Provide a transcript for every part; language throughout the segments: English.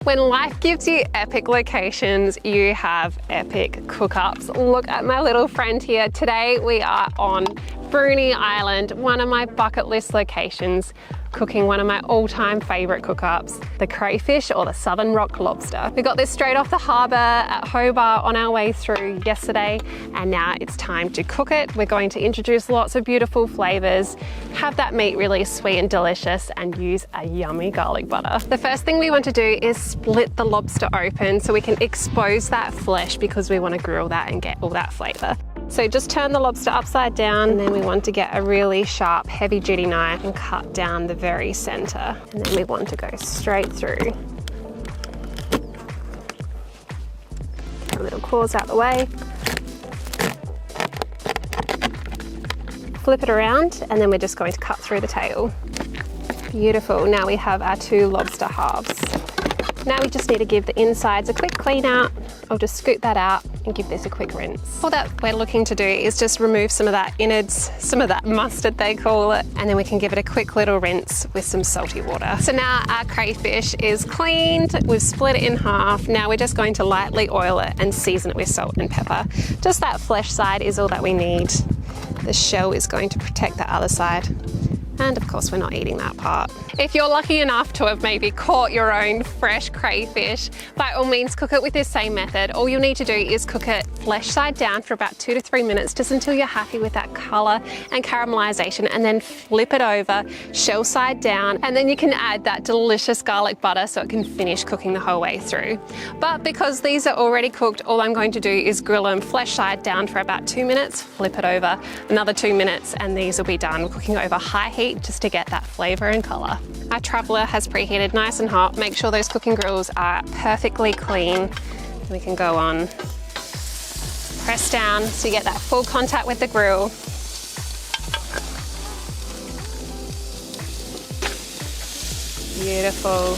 When life gives you epic locations, you have epic cook-ups. Look at my little friend here. Today we are on Bruny Island, one of my bucket list locations, cooking one of my all-time favourite cook-ups, the crayfish or the southern rock lobster. We got this straight off the harbour at Hobart on our way through yesterday, and now it's time to cook it. We're going to introduce lots of beautiful flavours, have that meat really sweet and delicious, and use a yummy garlic butter. The first thing we want to do is split the lobster open so we can expose that flesh because we want to grill that and get all that flavour. So just turn the lobster upside down, and then we want to get a really sharp, heavy duty knife and cut down the very centre. And then we want to go straight through. Our little claws out the way. Flip it around, and then we're just going to cut through the tail. Beautiful, now we have our two lobster halves. Now we just need to give the insides a quick clean out. I'll just scoop that out and give this a quick rinse. All that we're looking to do is just remove some of that innards, some of that mustard they call it, and then we can give it a quick little rinse with some salty water. So now our crayfish is cleaned, we've split it in half. Now we're just going to lightly oil it and season it with salt and pepper. Just that flesh side is all that we need. The shell is going to protect the other side. And of course, we're not eating that part. If you're lucky enough to have maybe caught your own fresh crayfish, by all means cook it with this same method. All you'll need to do is cook it flesh side down for about 2 to 3 minutes, just until you're happy with that colour and caramelisation, and then flip it over, shell side down, and then you can add that delicious garlic butter so it can finish cooking the whole way through. But because these are already cooked, all I'm going to do is grill them flesh side down for about 2 minutes, flip it over, another 2 minutes, and these will be done. We're cooking over high heat just to get that flavour and colour. Our traveller has preheated nice and hot. Make sure those cooking grills are perfectly clean. We can go on, press down so you get that full contact with the grill. Beautiful.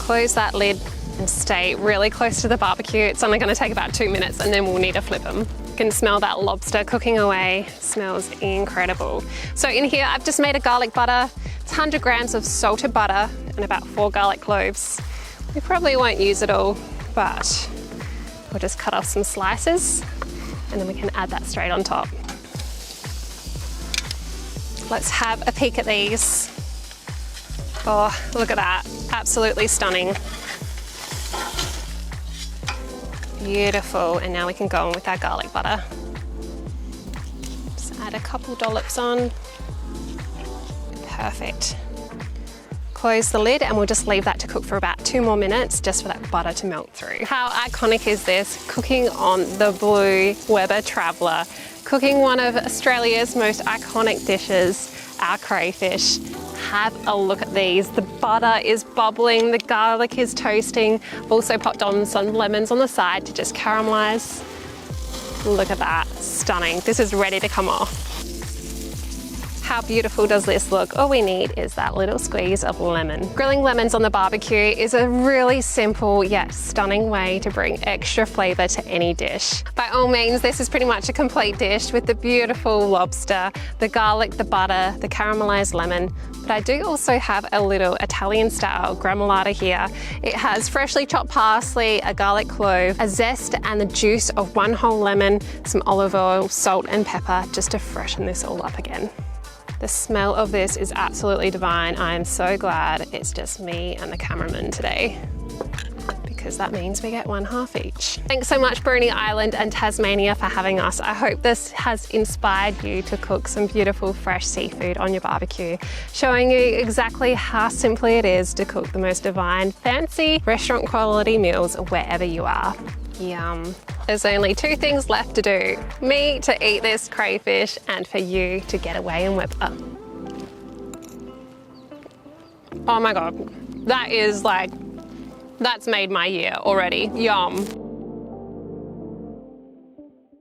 Close that lid and stay really close to the barbecue. It's only going to take about 2 minutes, and then we'll need to flip them. You can smell that lobster cooking away. It smells incredible. So in here I've just made a garlic butter. It's 100 grams of salted butter and about 4 garlic cloves. We probably won't use it all, but we'll just cut off some slices and then we can add that straight on top. Let's have a peek at these. Oh, look at that, absolutely stunning. Beautiful, and now we can go on with our garlic butter. Just add a couple dollops on. Perfect. Close the lid and we'll just leave that to cook for about 2 more minutes just for that butter to melt through. How iconic is this? Cooking on the Blue Weber Traveller, cooking one of Australia's most iconic dishes, our crayfish. Have a look at these. The butter is bubbling, the garlic is toasting. I've also popped on some lemons on the side to just caramelise. Look at that, stunning. This is ready to come off. How beautiful does this look? All we need is that little squeeze of lemon. Grilling lemons on the barbecue is a really simple yet stunning way to bring extra flavour to any dish. By all means, this is pretty much a complete dish with the beautiful lobster, the garlic, the butter, the caramelised lemon. But I do also have a little Italian style Gremolata here. It has freshly chopped parsley, a garlic clove, a zest and the juice of 1 whole lemon, some olive oil, salt and pepper just to freshen this all up again. The smell of this is absolutely divine. I am so glad it's just me and the cameraman today, because that means we get 1/2 each. Thanks so much Bruny Island and Tasmania for having us. I hope this has inspired you to cook some beautiful fresh seafood on your barbecue, showing you exactly how simply it is to cook the most divine, fancy, restaurant quality meals wherever you are. Yum. There's only 2 things left to do. Me to eat this crayfish and for you to get away in Weber. Oh my God, that is like, that's made my year already. Yum.